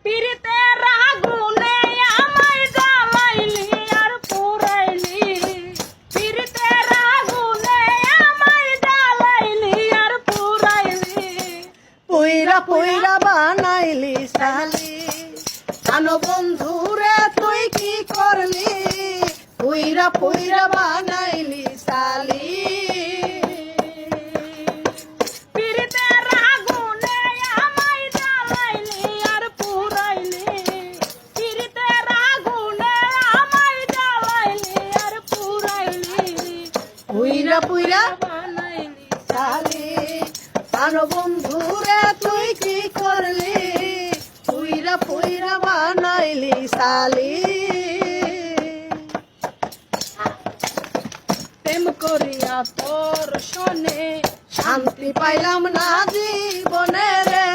পীড়িতের আগুনে আমায় জ্বালাইলি আর পুরাইলি, পীড়িতের আগুনে আমায় জ্বালাইলি আর পুরাইলি। পুইরা পুইরা বানাইলি সালি, জানো বন্ধুরে তুই কি করলি? পুইরা পুইরা বানাইলি সালি। পীড়িতের আগুনে আমায় জ্বালাইলি আর পুরাইলি, পীড়িতের আগুনে আমায় জ্বালাইলি আর পুরাইলি। পুইরা পুইরা বানাইলি সালি, জানো বন্ধুরে তুই কি করলি? পুইরা পুইরা বানাইলি সালি। প্রেম করিয়া তোর শোনে শান্তি পাইলাম না জীবনে রে,